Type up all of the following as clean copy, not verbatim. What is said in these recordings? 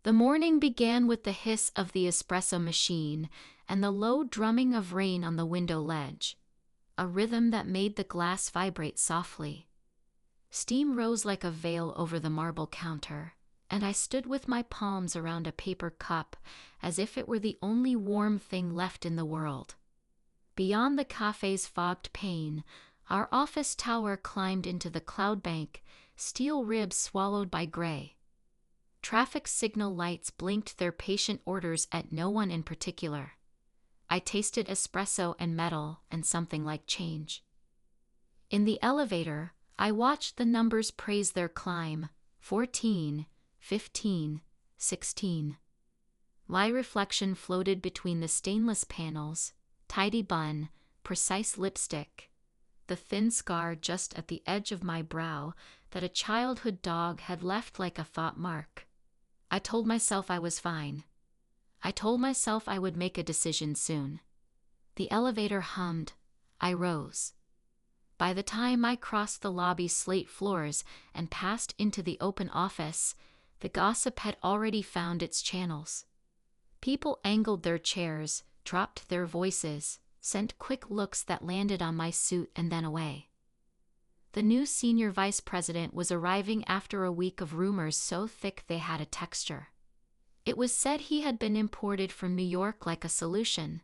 The morning began with the hiss of the espresso machine and the low drumming of rain on the window ledge, a rhythm that made the glass vibrate softly. Steam rose like a veil over the marble counter, and I stood with my palms around a paper cup as if it were the only warm thing left in the world. Beyond the cafe's fogged pane, our office tower climbed into the cloud bank, steel ribs swallowed by gray. Traffic signal lights blinked their patient orders at no one in particular. I tasted espresso and metal and something like change. In the elevator, I watched the numbers praise their climb: 14, 15, 16. My reflection floated between the stainless panels, tidy bun, precise lipstick, the thin scar just at the edge of my brow that a childhood dog had left like a thought mark. I told myself I was fine. I told myself I would make a decision soon. The elevator hummed. I rose. By the time I crossed the lobby's slate floors and passed into the open office, the gossip had already found its channels. People angled their chairs, dropped their voices, sent quick looks that landed on my suit and then away. The new senior vice president was arriving after a week of rumors so thick they had a texture. It was said he had been imported from New York like a solution.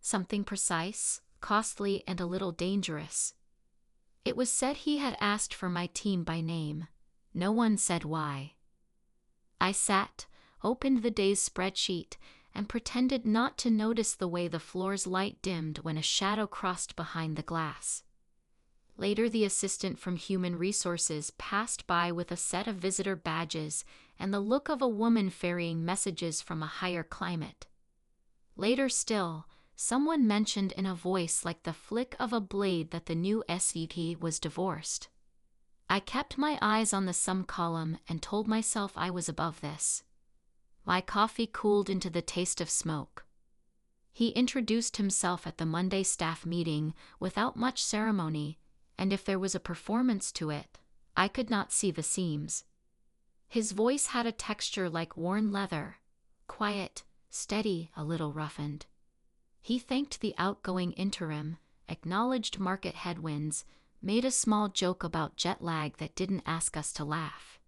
Something precise, costly, and a little dangerous. It was said he had asked for my team by name. No one said why. I sat, opened the day's spreadsheet, and pretended not to notice the way the floor's light dimmed when a shadow crossed behind the glass. Later, the assistant from Human Resources passed by with a set of visitor badges and the look of a woman ferrying messages from a higher climate. Later still, someone mentioned in a voice like the flick of a blade that the new SVP was divorced. I kept my eyes on the sum column and told myself I was above this. My coffee cooled into the taste of smoke. He introduced himself at the Monday staff meeting without much ceremony, and if there was a performance to it, I could not see the seams. His voice had a texture like worn leather, quiet, steady, a little roughened. He thanked the outgoing interim, acknowledged market headwinds, made a small joke about jet lag that didn't ask us to laugh.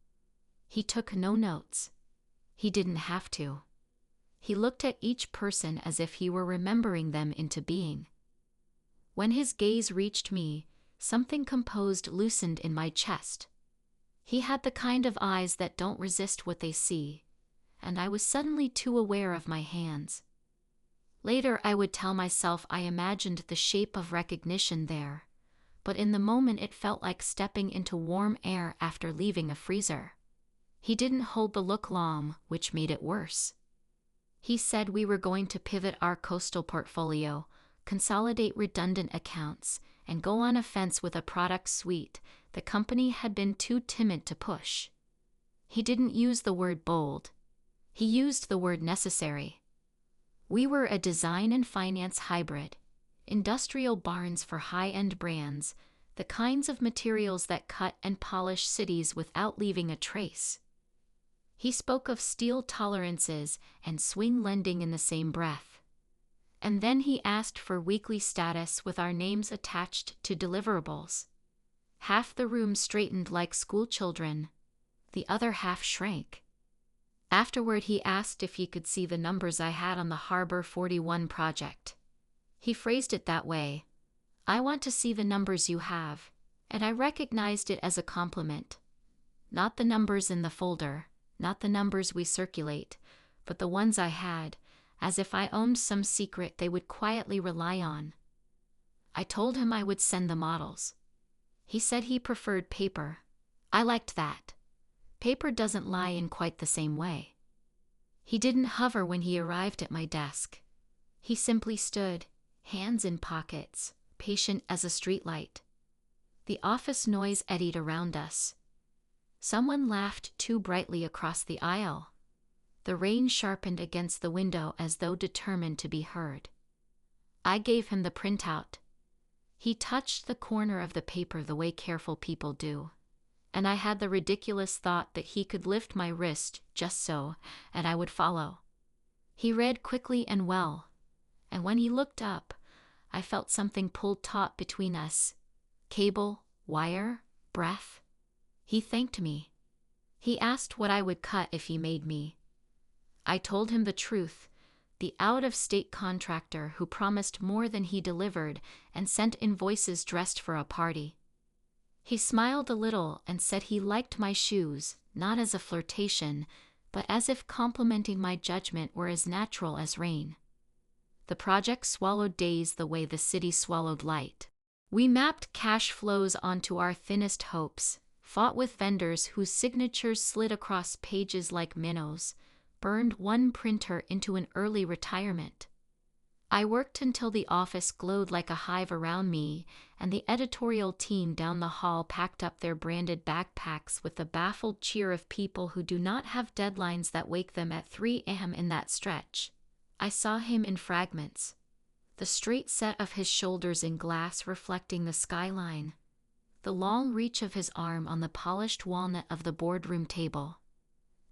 He took no notes. He didn't have to. He looked at each person as if he were remembering them into being. When his gaze reached me, something composed loosened in my chest. He had the kind of eyes that don't resist what they see, and I was suddenly too aware of my hands. Later I would tell myself I imagined the shape of recognition there, but in the moment it felt like stepping into warm air after leaving a freezer. He didn't hold the look long, which made it worse. He said we were going to pivot our coastal portfolio, consolidate redundant accounts, and go on offense with a product suite the company had been too timid to push. He didn't use the word bold. He used the word necessary. We were a design and finance hybrid, industrial barns for high-end brands, the kinds of materials that cut and polish cities without leaving a trace. He spoke of steel tolerances and swing lending in the same breath. And then he asked for weekly status with our names attached to deliverables. Half the room straightened like school children. The other half shrank. Afterward he asked if he could see the numbers I had on the Harbor 41 project. He phrased it that way. I want to see the numbers you have, and I recognized it as a compliment. Not the numbers in the folder, not the numbers we circulate, but the ones I had, as if I owned some secret they would quietly rely on. I told him I would send the models. He said he preferred paper. I liked that. Paper doesn't lie in quite the same way. He didn't hover when he arrived at my desk. He simply stood, hands in pockets, patient as a streetlight. The office noise eddied around us. Someone laughed too brightly across the aisle. The rain sharpened against the window as though determined to be heard. I gave him the printout. He touched the corner of the paper the way careful people do. and I had the ridiculous thought that he could lift my wrist just so, and I would follow. He read quickly and well, and when he looked up, I felt something pulled taut between us. Cable, wire, breath. He thanked me. He asked what I would cut if he made me. I told him the truth, the out-of-state contractor who promised more than he delivered and sent invoices dressed for a party. He smiled a little and said he liked my shoes, not as a flirtation, but as if complimenting my judgment were as natural as rain. The project swallowed days the way the city swallowed light. We mapped cash flows onto our thinnest hopes, fought with vendors whose signatures slid across pages like minnows, burned one printer into an early retirement. I worked until the office glowed like a hive around me, and the editorial team down the hall packed up their branded backpacks with the baffled cheer of people who do not have deadlines that wake them at 3 a.m. in that stretch. I saw him in fragments, the straight set of his shoulders in glass reflecting the skyline, the long reach of his arm on the polished walnut of the boardroom table,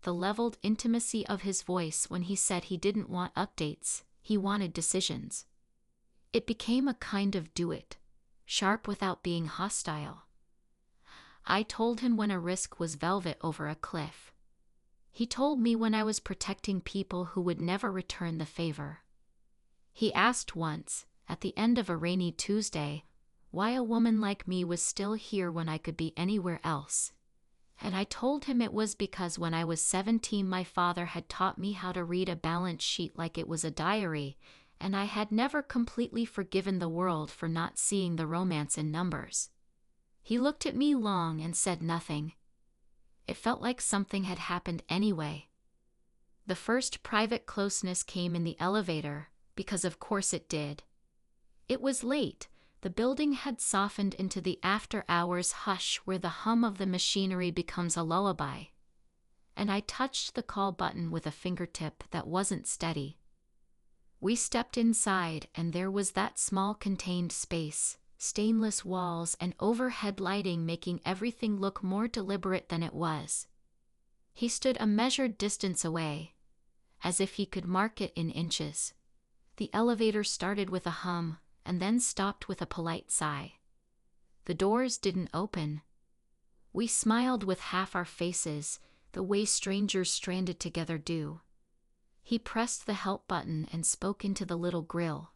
the leveled intimacy of his voice when he said he didn't want updates, he wanted decisions. It became a kind of do-it, sharp without being hostile. I told him when a risk was velvet over a cliff. He told me when I was protecting people who would never return the favor. He asked once, at the end of a rainy Tuesday, why a woman like me was still here when I could be anywhere else. And I told him it was because when I was 17 my father had taught me how to read a balance sheet like it was a diary, and I had never completely forgiven the world for not seeing the romance in numbers. He looked at me long and said nothing. It felt like something had happened anyway. The first private closeness came in the elevator, because of course it did. It was late. The building had softened into the after-hours hush where the hum of the machinery becomes a lullaby. And I touched the call button with a fingertip that wasn't steady. We stepped inside and there was that small contained space, stainless walls and overhead lighting making everything look more deliberate than it was. He stood a measured distance away, as if he could mark it in inches. The elevator started with a hum, and then stopped with a polite sigh. The doors didn't open. We smiled with half our faces, the way strangers stranded together do. He pressed the help button and spoke into the little grill,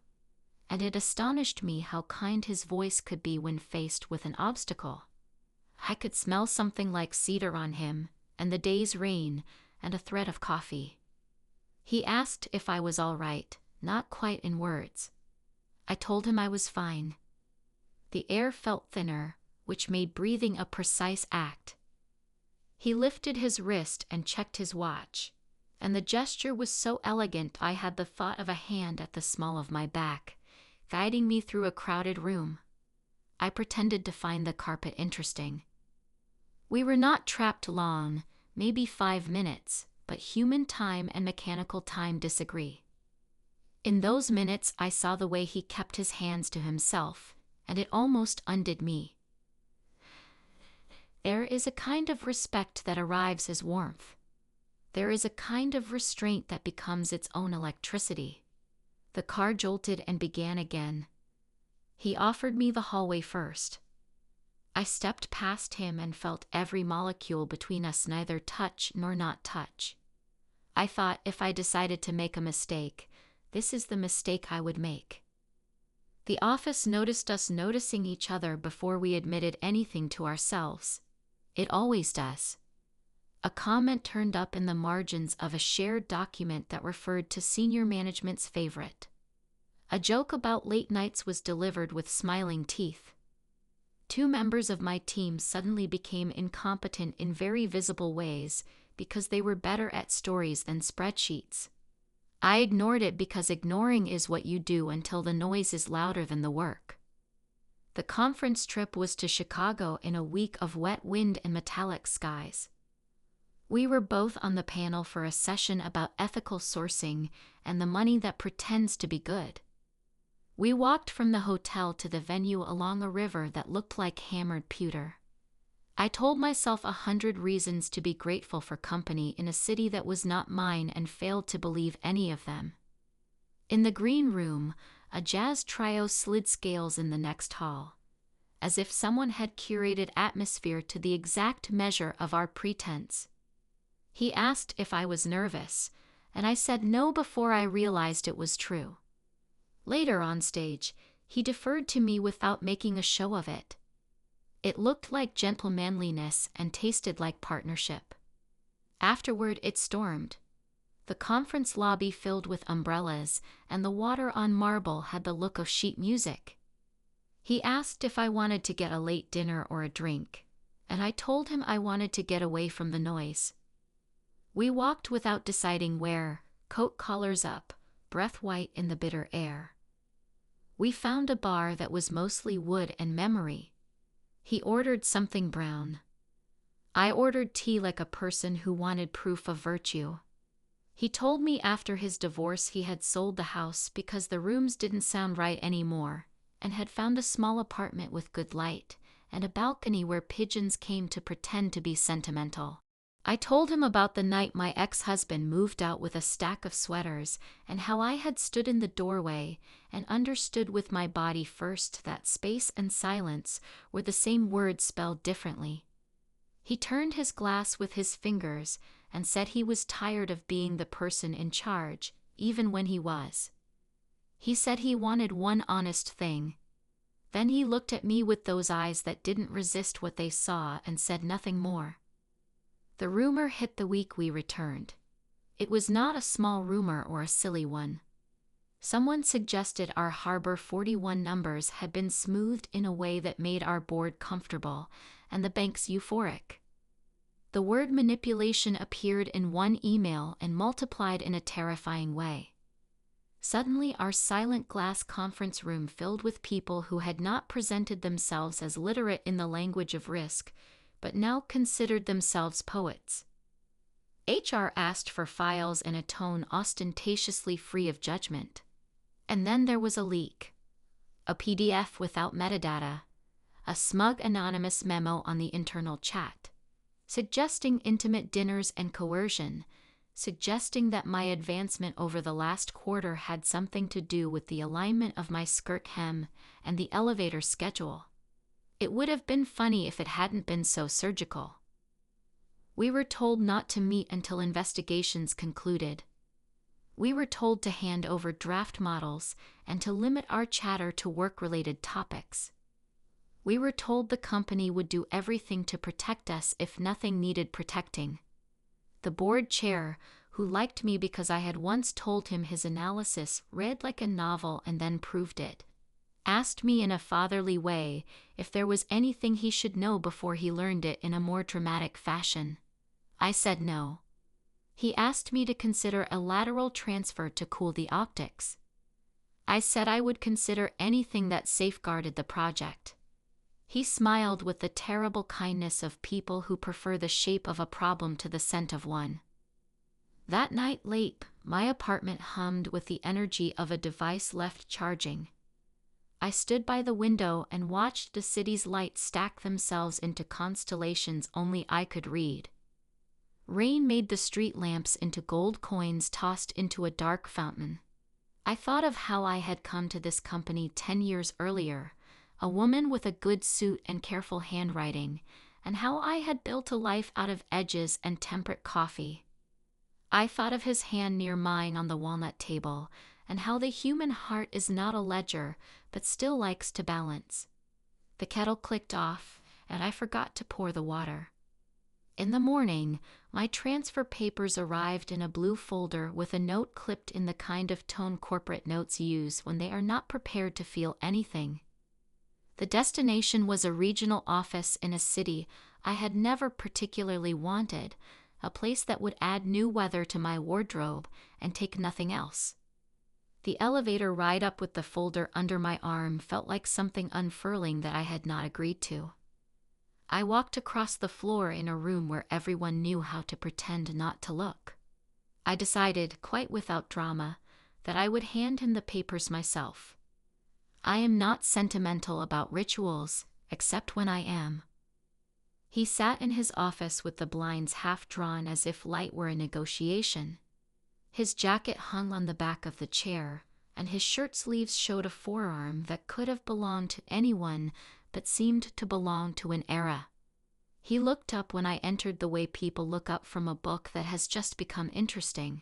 and it astonished me how kind his voice could be when faced with an obstacle. I could smell something like cedar on him, and the day's rain, and a thread of coffee. He asked if I was all right, not quite in words. I told him I was fine. The air felt thinner, which made breathing a precise act. He lifted his wrist and checked his watch, and the gesture was so elegant I had the thought of a hand at the small of my back, guiding me through a crowded room. I pretended to find the carpet interesting. We were not trapped long, maybe 5 minutes, but human time and mechanical time disagree. In those minutes I saw the way he kept his hands to himself, and it almost undid me. There is a kind of respect that arrives as warmth. There is a kind of restraint that becomes its own electricity. The car jolted and began again. He offered me the hallway first. I stepped past him and felt every molecule between us neither touch nor not touch. I thought if I decided to make a mistake, this is the mistake I would make. The office noticed us noticing each other before we admitted anything to ourselves. It always does. A comment turned up in the margins of a shared document that referred to senior management's favorite. A joke about late nights was delivered with smiling teeth. 2 members of my team suddenly became incompetent in very visible ways because they were better at stories than spreadsheets. I ignored it because ignoring is what you do until the noise is louder than the work. The conference trip was to Chicago in a week of wet wind and metallic skies. We were both on the panel for a session about ethical sourcing and the money that pretends to be good. We walked from the hotel to the venue along a river that looked like hammered pewter. I told myself 100 reasons to be grateful for company in a city that was not mine and failed to believe any of them. In the green room, a jazz trio slid scales in the next hall, as if someone had curated atmosphere to the exact measure of our pretense. He asked if I was nervous, and I said no before I realized it was true. Later on stage, he deferred to me without making a show of it. It looked like gentlemanliness and tasted like partnership. Afterward, it stormed. The conference lobby filled with umbrellas, and the water on marble had the look of sheet music. He asked if I wanted to get a late dinner or a drink, and I told him I wanted to get away from the noise. We walked without deciding where, coat collars up, breath white in the bitter air. We found a bar that was mostly wood and memory. He ordered something brown. I ordered tea like a person who wanted proof of virtue. He told me after his divorce he had sold the house because the rooms didn't sound right anymore, and had found a small apartment with good light, and a balcony where pigeons came to pretend to be sentimental. I told him about the night my ex-husband moved out with a stack of sweaters, and how I had stood in the doorway and understood with my body first that space and silence were the same words spelled differently. He turned his glass with his fingers and said he was tired of being the person in charge, even when he was. He said he wanted one honest thing. Then he looked at me with those eyes that didn't resist what they saw and said nothing more. The rumor hit the week we returned. It was not a small rumor or a silly one. Someone suggested our Harbor 41 numbers had been smoothed in a way that made our board comfortable, and the banks euphoric. The word manipulation appeared in one email and multiplied in a terrifying way. Suddenly, our silent glass conference room filled with people who had not presented themselves as literate in the language of risk, but now considered themselves poets. HR asked for files in a tone ostentatiously free of judgment. And then there was a leak. A PDF without metadata. A smug anonymous memo on the internal chat, suggesting intimate dinners and coercion, suggesting that my advancement over the last quarter had something to do with the alignment of my skirt hem and the elevator schedule. It would have been funny if it hadn't been so surgical. We were told not to meet until investigations concluded. We were told to hand over draft models and to limit our chatter to work-related topics. We were told the company would do everything to protect us if nothing needed protecting. The board chair, who liked me because I had once told him his analysis read like a novel and then proved it, asked me in a fatherly way if there was anything he should know before he learned it in a more dramatic fashion. I said no. He asked me to consider a lateral transfer to cool the optics. I said I would consider anything that safeguarded the project. He smiled with the terrible kindness of people who prefer the shape of a problem to the scent of one. That night late, my apartment hummed with the energy of a device left charging. I stood by the window and watched the city's lights stack themselves into constellations only I could read. Rain made the street lamps into gold coins tossed into a dark fountain. I thought of how I had come to this company 10 years earlier, a woman with a good suit and careful handwriting, and how I had built a life out of edges and temperate coffee. I thought of his hand near mine on the walnut table, and how the human heart is not a ledger, but still likes to balance. The kettle clicked off, and I forgot to pour the water. In the morning, my transfer papers arrived in a blue folder with a note clipped in the kind of tone corporate notes use when they are not prepared to feel anything. The destination was a regional office in a city I had never particularly wanted, a place that would add new weather to my wardrobe and take nothing else. The elevator ride up with the folder under my arm felt like something unfurling that I had not agreed to. I walked across the floor in a room where everyone knew how to pretend not to look. I decided, quite without drama, that I would hand him the papers myself. I am not sentimental about rituals, except when I am. He sat in his office with the blinds half drawn as if light were a negotiation. His jacket hung on the back of the chair, and his shirt sleeves showed a forearm that could have belonged to anyone but seemed to belong to an era. He looked up when I entered the way people look up from a book that has just become interesting.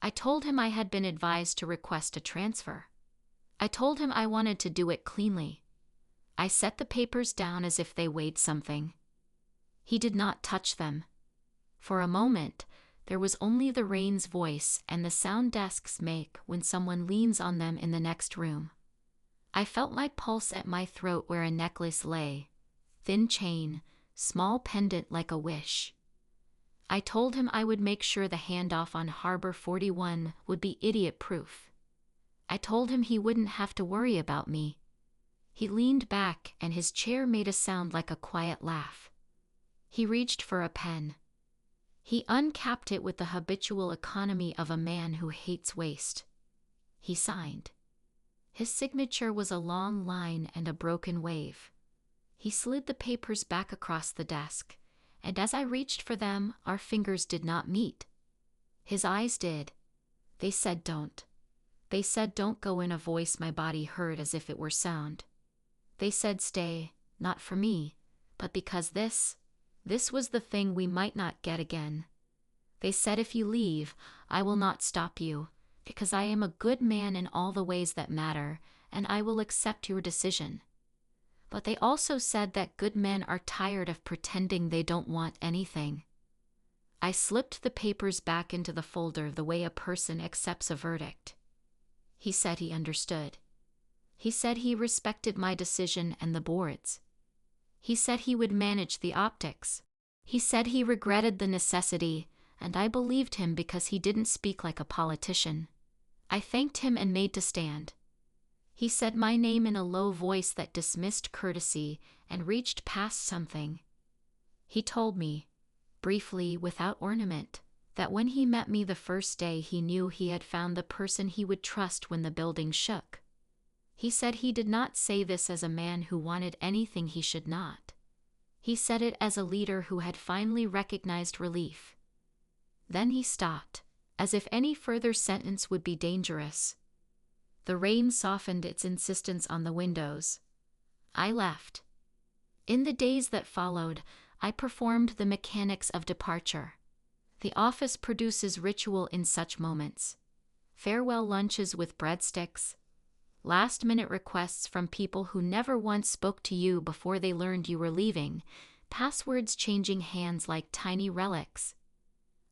I told him I had been advised to request a transfer. I told him I wanted to do it cleanly. I set the papers down as if they weighed something. He did not touch them. For a moment, there was only the rain's voice and the sound desks make when someone leans on them in the next room. I felt my pulse at my throat where a necklace lay, thin chain, small pendant like a wish. I told him I would make sure the handoff on Harbor 41 would be idiot-proof. I told him he wouldn't have to worry about me. He leaned back and his chair made a sound like a quiet laugh. He reached for a pen. He uncapped it with the habitual economy of a man who hates waste. He signed. His signature was a long line and a broken wave. He slid the papers back across the desk, and as I reached for them, our fingers did not meet. His eyes did. They said don't. They said don't go, in a voice my body heard as if it were sound. They said stay, not for me, but because this was the thing we might not get again. They said if you leave, I will not stop you, because I am a good man in all the ways that matter, and I will accept your decision. But they also said that good men are tired of pretending they don't want anything. I slipped the papers back into the folder the way a person accepts a verdict. He said he understood. He said he respected my decision and the board's. He said he would manage the optics. He said he regretted the necessity, and I believed him because he didn't speak like a politician. I thanked him and made to stand. He said my name in a low voice that dismissed courtesy and reached past something. He told me, briefly, without ornament, that when he met me the first day he knew he had found the person he would trust when the building shook. He said he did not say this as a man who wanted anything he should not. He said it as a leader who had finally recognized relief. Then he stopped, as if any further sentence would be dangerous. The rain softened its insistence on the windows. I left. In the days that followed, I performed the mechanics of departure. The office produces ritual in such moments. Farewell lunches with breadsticks. Last-minute requests from people who never once spoke to you before they learned you were leaving. Passwords changing hands like tiny relics.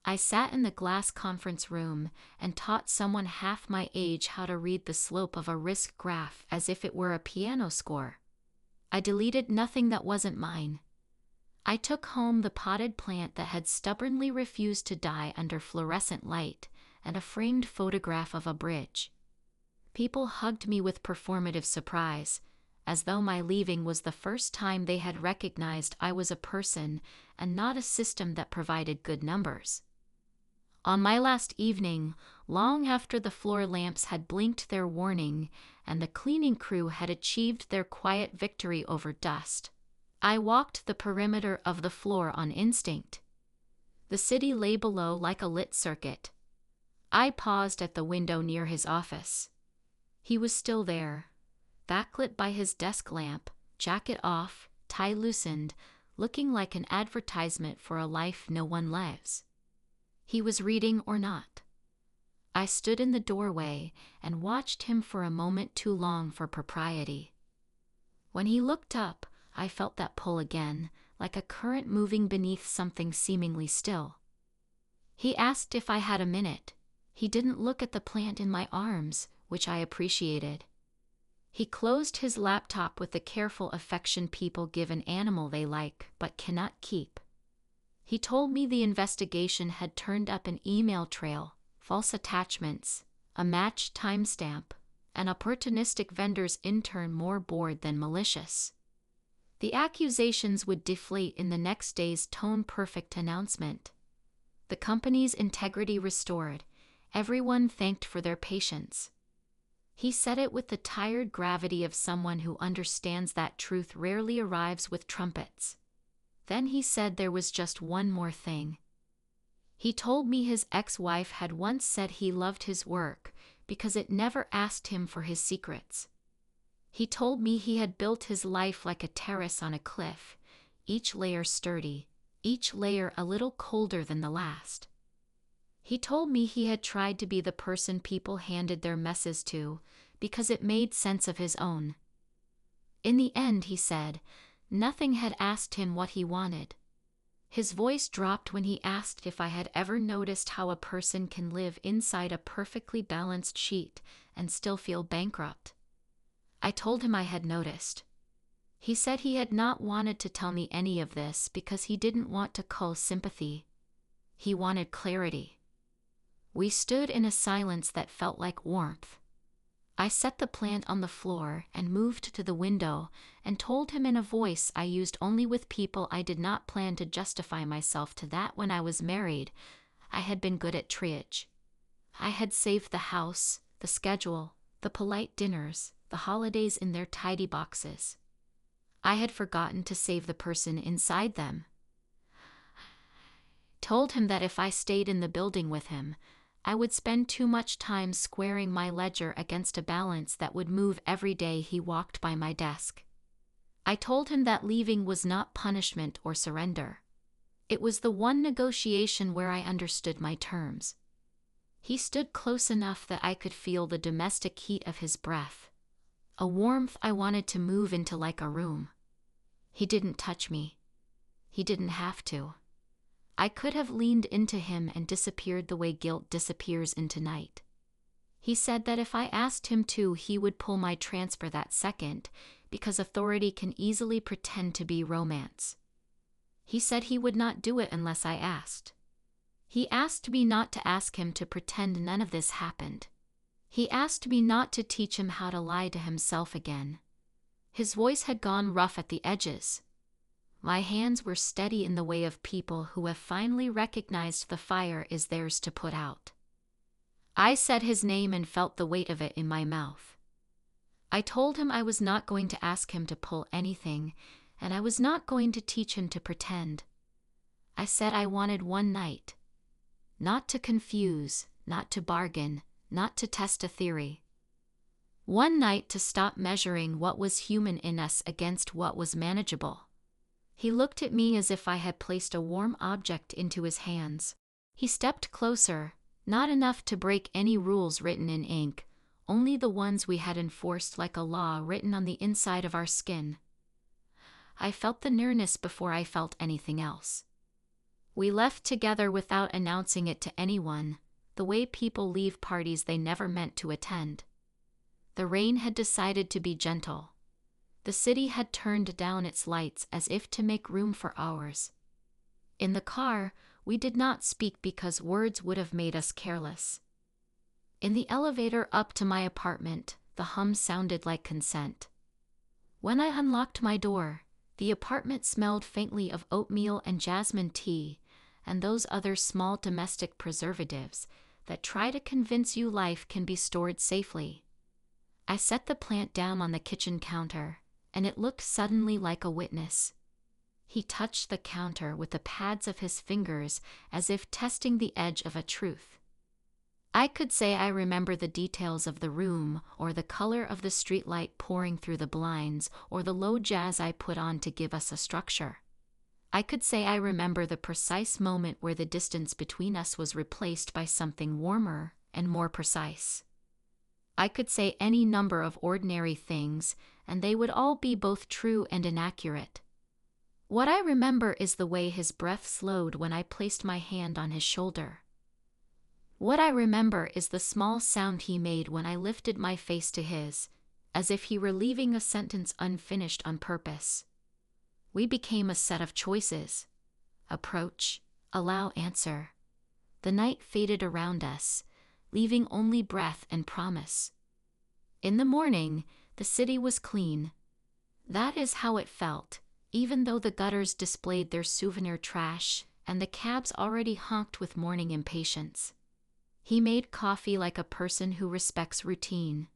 I sat in the glass conference room and taught someone half my age how to read the slope of a risk graph as if it were a piano score. I deleted nothing that wasn't mine. I took home the potted plant that had stubbornly refused to die under fluorescent light and a framed photograph of a bridge. People hugged me with performative surprise, as though my leaving was the first time they had recognized I was a person and not a system that provided good numbers. On my last evening, long after the floor lamps had blinked their warning and the cleaning crew had achieved their quiet victory over dust, I walked the perimeter of the floor on instinct. The city lay below like a lit circuit. I paused at the window near his office. He was still there, backlit by his desk lamp, jacket off, tie loosened, looking like an advertisement for a life no one lives. He was reading or not. I stood in the doorway and watched him for a moment too long for propriety. When he looked up, I felt that pull again, like a current moving beneath something seemingly still. He asked if I had a minute. He didn't look at the plant in my arms, which I appreciated. He closed his laptop with the careful affection people give an animal they like but cannot keep. He told me the investigation had turned up an email trail, false attachments, a matched timestamp, an opportunistic vendor's intern more bored than malicious. The accusations would deflate in the next day's tone-perfect announcement. The company's integrity restored. Everyone thanked for their patience. He said it with the tired gravity of someone who understands that truth rarely arrives with trumpets. Then he said there was just one more thing. He told me his ex-wife had once said he loved his work because it never asked him for his secrets. He told me he had built his life like a terrace on a cliff, each layer sturdy, each layer a little colder than the last. He told me he had tried to be the person people handed their messes to because it made sense of his own. In the end, he said, nothing had asked him what he wanted. His voice dropped when he asked if I had ever noticed how a person can live inside a perfectly balanced sheet and still feel bankrupt. I told him I had noticed. He said he had not wanted to tell me any of this because he didn't want to cull sympathy. He wanted clarity. We stood in a silence that felt like warmth. I set the plant on the floor and moved to the window and told him in a voice I used only with people I did not plan to justify myself to that when I was married, I had been good at triage. I had saved the house, the schedule, the polite dinners, the holidays in their tidy boxes. I had forgotten to save the person inside them. Told him that if I stayed in the building with him, I would spend too much time squaring my ledger against a balance that would move every day he walked by my desk. I told him that leaving was not punishment or surrender. It was the one negotiation where I understood my terms. He stood close enough that I could feel the domestic heat of his breath, a warmth I wanted to move into like a room. He didn't touch me. He didn't have to. I could have leaned into him and disappeared the way guilt disappears into night. He said that if I asked him to, he would pull my transfer that second, because authority can easily pretend to be romance. He said he would not do it unless I asked. He asked me not to ask him to pretend none of this happened. He asked me not to teach him how to lie to himself again. His voice had gone rough at the edges. My hands were steady in the way of people who have finally recognized the fire is theirs to put out. I said his name and felt the weight of it in my mouth. I told him I was not going to ask him to pull anything, and I was not going to teach him to pretend. I said I wanted one night. Not to confuse, not to bargain, not to test a theory. One night to stop measuring what was human in us against what was manageable. He looked at me as if I had placed a warm object into his hands. He stepped closer, not enough to break any rules written in ink, only the ones we had enforced like a law written on the inside of our skin. I felt the nearness before I felt anything else. We left together without announcing it to anyone, the way people leave parties they never meant to attend. The rain had decided to be gentle. The city had turned down its lights as if to make room for ours. In the car, we did not speak because words would have made us careless. In the elevator up to my apartment, the hum sounded like consent. When I unlocked my door, the apartment smelled faintly of oatmeal and jasmine tea, and those other small domestic preservatives that try to convince you life can be stored safely. I set the plant down on the kitchen counter, and it looked suddenly like a witness. He touched the counter with the pads of his fingers as if testing the edge of a truth. I could say I remember the details of the room, or the color of the streetlight pouring through the blinds, or the low jazz I put on to give us a structure. I could say I remember the precise moment where the distance between us was replaced by something warmer and more precise. I could say any number of ordinary things, and they would all be both true and inaccurate. What I remember is the way his breath slowed when I placed my hand on his shoulder. What I remember is the small sound he made when I lifted my face to his, as if he were leaving a sentence unfinished on purpose. We became a set of choices. Approach, allow, answer. The night faded around us, leaving only breath and promise. In the morning, the city was clean. That is how it felt, even though the gutters displayed their souvenir trash and the cabs already honked with morning impatience. He made coffee like a person who respects routine.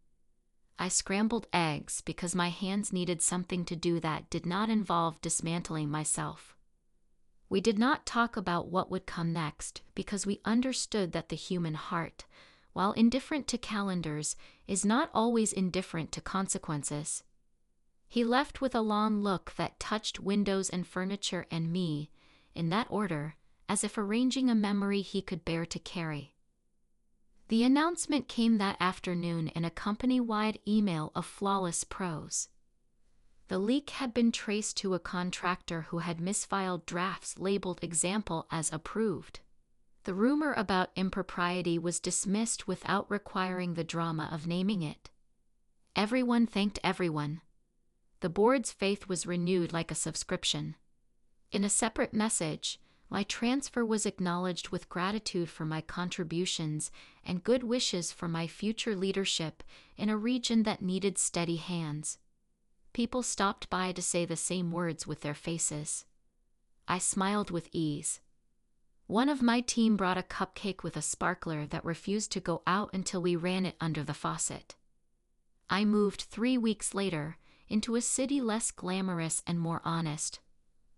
I scrambled eggs because my hands needed something to do that did not involve dismantling myself. We did not talk about what would come next because we understood that the human heart, while indifferent to calendars, is not always indifferent to consequences. He left with a long look that touched windows and furniture and me, in that order, as if arranging a memory he could bear to carry. The announcement came that afternoon in a company-wide email of flawless prose. The leak had been traced to a contractor who had misfiled drafts labeled example as approved. The rumor about impropriety was dismissed without requiring the drama of naming it. Everyone thanked everyone. The board's faith was renewed like a subscription. In a separate message, my transfer was acknowledged with gratitude for my contributions and good wishes for my future leadership in a region that needed steady hands. People stopped by to say the same words with their faces. I smiled with ease. One of my team brought a cupcake with a sparkler that refused to go out until we ran it under the faucet. I moved 3 weeks later into a city less glamorous and more honest,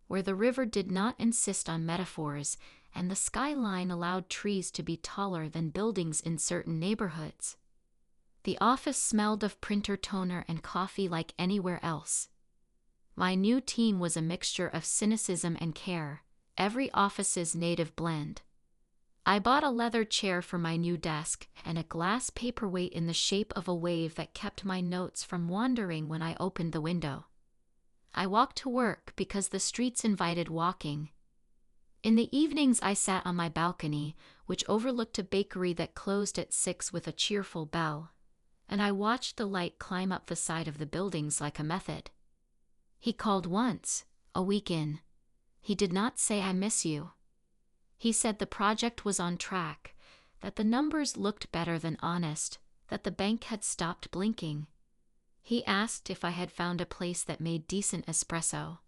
where the river did not insist on metaphors and the skyline allowed trees to be taller than buildings in certain neighborhoods. The office smelled of printer toner and coffee like anywhere else. My new team was a mixture of cynicism and care, every office's native blend. I bought a leather chair for my new desk and a glass paperweight in the shape of a wave that kept my notes from wandering when I opened the window. I walked to work because the streets invited walking. In the evenings I sat on my balcony, which overlooked a bakery that closed at 6 with a cheerful bell, and I watched the light climb up the side of the buildings like a method. He called once, a week in. He did not say I miss you. He said the project was on track, that the numbers looked better than honest, that the bank had stopped blinking. He asked if I had found a place that made decent espresso.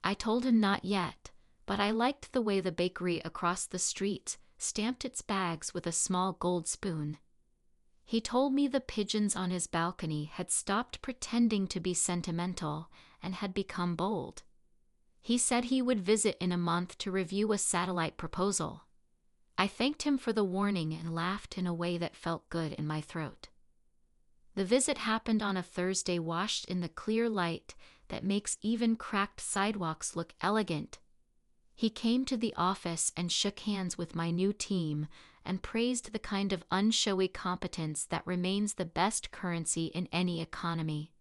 I told him not yet, but I liked the way the bakery across the street stamped its bags with a small gold spoon. He told me the pigeons on his balcony had stopped pretending to be sentimental and had become bold. He said he would visit in a month to review a satellite proposal. I thanked him for the warning and laughed in a way that felt good in my throat. The visit happened on a Thursday, washed in the clear light that makes even cracked sidewalks look elegant. He came to the office and shook hands with my new team and praised the kind of unshowy competence that remains the best currency in any economy.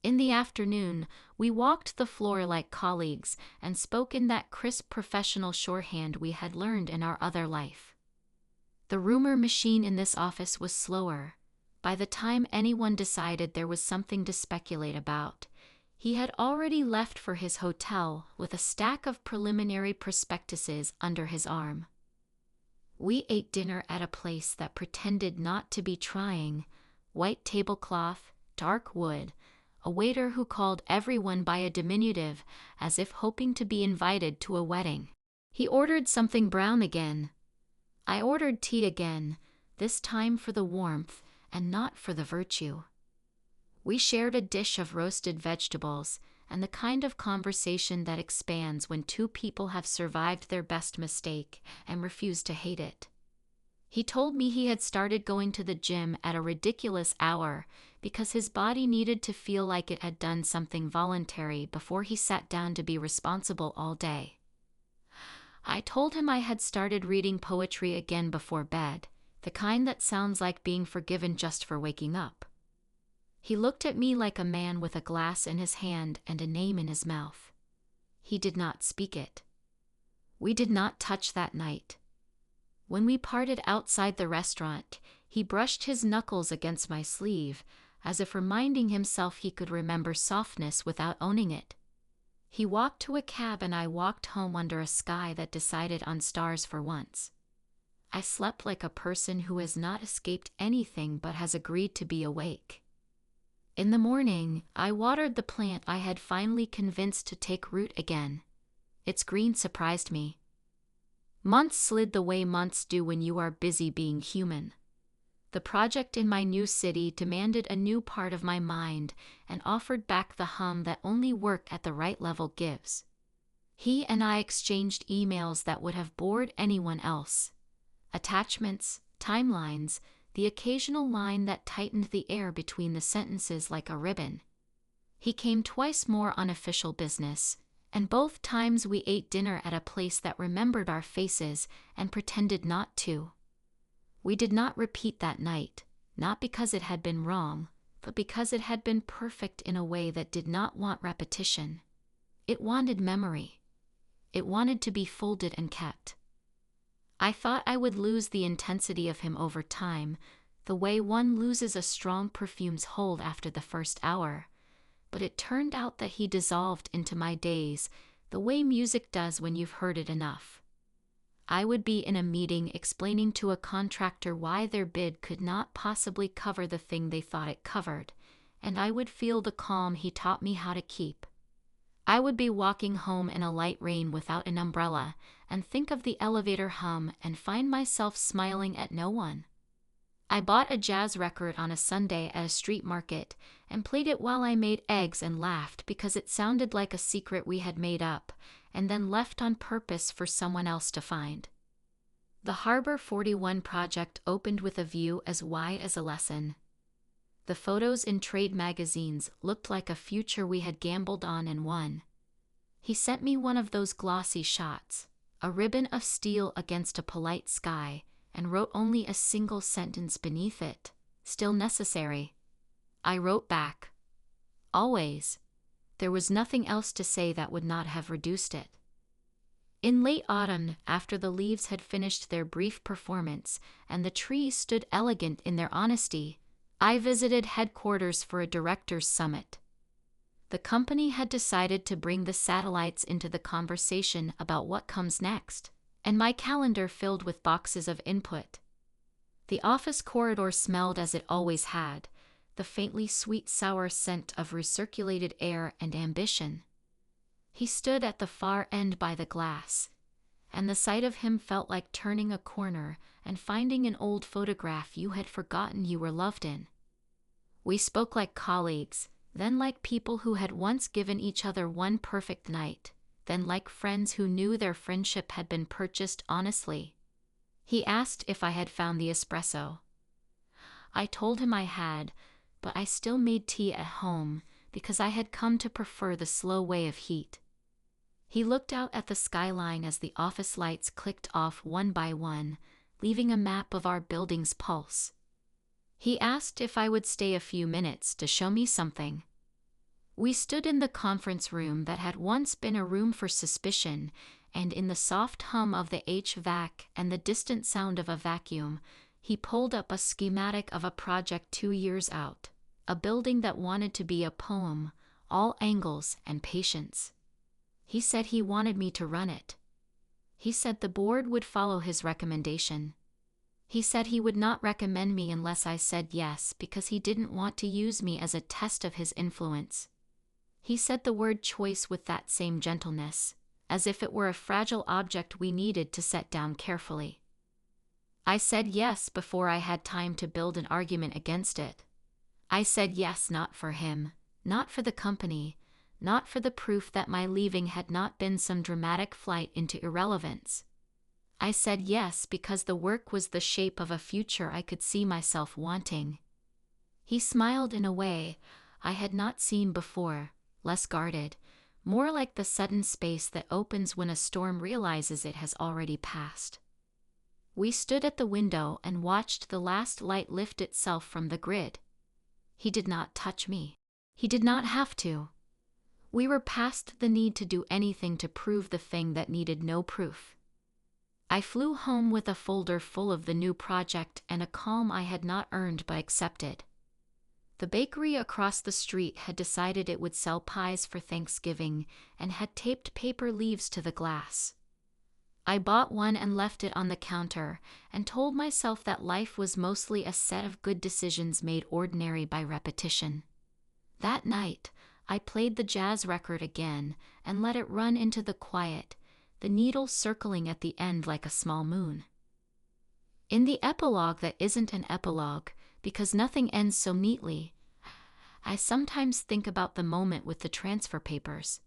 In the afternoon, we walked the floor like colleagues and spoke in that crisp professional shorthand we had learned in our other life. The rumor machine in this office was slower. By the time anyone decided there was something to speculate about, he had already left for his hotel with a stack of preliminary prospectuses under his arm. We ate dinner at a place that pretended not to be trying: white tablecloth, dark wood, a waiter who called everyone by a diminutive as if hoping to be invited to a wedding. He ordered something brown again. I ordered tea again, this time for the warmth and not for the virtue. We shared a dish of roasted vegetables and the kind of conversation that expands when two people have survived their best mistake and refuse to hate it. He told me he had started going to the gym at a ridiculous hour because his body needed to feel like it had done something voluntary before he sat down to be responsible all day. I told him I had started reading poetry again before bed, the kind that sounds like being forgiven just for waking up. He looked at me like a man with a glass in his hand and a name in his mouth. He did not speak it. We did not touch that night. When we parted outside the restaurant, he brushed his knuckles against my sleeve, as if reminding himself he could remember softness without owning it. He walked to a cab and I walked home under a sky that decided on stars for once. I slept like a person who has not escaped anything but has agreed to be awake. In the morning, I watered the plant I had finally convinced to take root again. Its green surprised me. Months slid the way months do when you are busy being human. The project in my new city demanded a new part of my mind and offered back the hum that only work at the right level gives. He and I exchanged emails that would have bored anyone else. Attachments, timelines, the occasional line that tightened the air between the sentences like a ribbon. He came twice more on official business, and both times we ate dinner at a place that remembered our faces and pretended not to. We did not repeat that night, not because it had been wrong, but because it had been perfect in a way that did not want repetition. It wanted memory. It wanted to be folded and kept. I thought I would lose the intensity of him over time, the way one loses a strong perfume's hold after the first hour. But it turned out that he dissolved into my days, the way music does when you've heard it enough. I would be in a meeting explaining to a contractor why their bid could not possibly cover the thing they thought it covered, and I would feel the calm he taught me how to keep. I would be walking home in a light rain without an umbrella, and think of the elevator hum and find myself smiling at no one. I bought a jazz record on a Sunday at a street market and played it while I made eggs and laughed because it sounded like a secret we had made up, and then left on purpose for someone else to find. The Harbor 41 project opened with a view as wide as a lesson. The photos in trade magazines looked like a future we had gambled on and won. He sent me one of those glossy shots, a ribbon of steel against a polite sky, and wrote only a single sentence beneath it, "Still necessary." I wrote back, "Always." There was nothing else to say that would not have reduced it. In late autumn, after the leaves had finished their brief performance and the trees stood elegant in their honesty, I visited headquarters for a directors' summit. The company had decided to bring the satellites into the conversation about what comes next, and my calendar filled with boxes of input. The office corridor smelled as it always had, the faintly sweet-sour scent of recirculated air and ambition. He stood at the far end by the glass, and the sight of him felt like turning a corner and finding an old photograph you had forgotten you were loved in. We spoke like colleagues, then like people who had once given each other one perfect night, then like friends who knew their friendship had been purchased honestly. He asked if I had found the espresso. I told him I had, but I still made tea at home because I had come to prefer the slow way of heat. He looked out at the skyline as the office lights clicked off one by one, leaving a map of our building's pulse. He asked if I would stay a few minutes to show me something. We stood in the conference room that had once been a room for suspicion, and in the soft hum of the HVAC and the distant sound of a vacuum, he pulled up a schematic of a project 2 years out, a building that wanted to be a poem, all angles and patience. He said he wanted me to run it. He said the board would follow his recommendation. He said he would not recommend me unless I said yes because he didn't want to use me as a test of his influence. He said the word choice with that same gentleness, as if it were a fragile object we needed to set down carefully. I said yes before I had time to build an argument against it. I said yes not for him, not for the company, not for the proof that my leaving had not been some dramatic flight into irrelevance. I said yes because the work was the shape of a future I could see myself wanting. He smiled in a way I had not seen before, less guarded, more like the sudden space that opens when a storm realizes it has already passed. We stood at the window and watched the last light lift itself from the grid. He did not touch me. He did not have to. We were past the need to do anything to prove the thing that needed no proof. I flew home with a folder full of the new project and a calm I had not earned but accepted. The bakery across the street had decided it would sell pies for Thanksgiving and had taped paper leaves to the glass. I bought one and left it on the counter and told myself that life was mostly a set of good decisions made ordinary by repetition. That night, I played the jazz record again and let it run into the quiet, the needle circling at the end like a small moon. In the epilogue that isn't an epilogue, because nothing ends so neatly, I sometimes think about the moment with the transfer papers.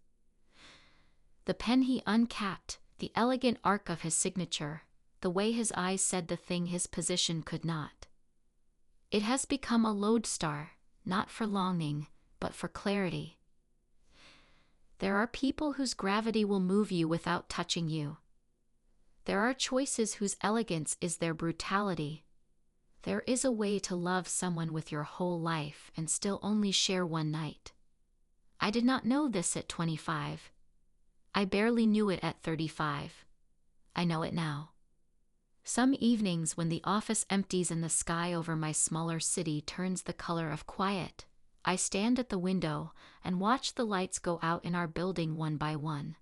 The pen he uncapped, the elegant arc of his signature, the way his eyes said the thing his position could not. It has become a lodestar, not for longing, but for clarity. There are people whose gravity will move you without touching you. There are choices whose elegance is their brutality. There is a way to love someone with your whole life and still only share one night. I did not know this at 25. I barely knew it at 35. I know it now. Some evenings when the office empties and the sky over my smaller city turns the color of quiet, I stand at the window and watch the lights go out in our building one by one.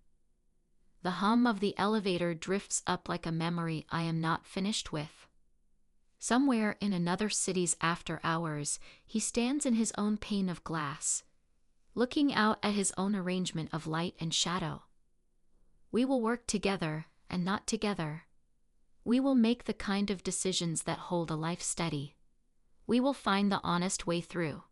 The hum of the elevator drifts up like a memory I am not finished with. Somewhere in another city's after hours, he stands in his own pane of glass, looking out at his own arrangement of light and shadow. We will work together, and not together. We will make the kind of decisions that hold a life steady. We will find the honest way through.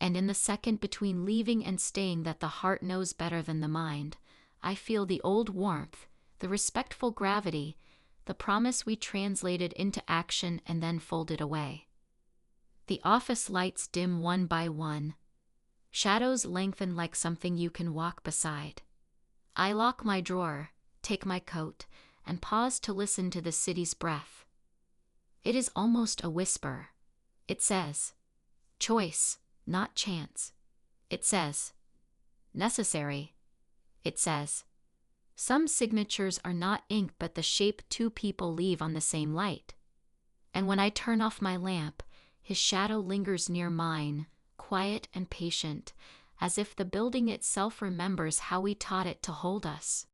And in the second between leaving and staying that the heart knows better than the mind, I feel the old warmth, the respectful gravity, the promise we translated into action and then folded away. The office lights dim one by one. Shadows lengthen like something you can walk beside. I lock my drawer, take my coat, and pause to listen to the city's breath. It is almost a whisper. It says, choice, not chance. It says, necessary. It says, some signatures are not ink but the shape two people leave on the same light. And when I turn off my lamp, his shadow lingers near mine, quiet and patient, as if the building itself remembers how we taught it to hold us.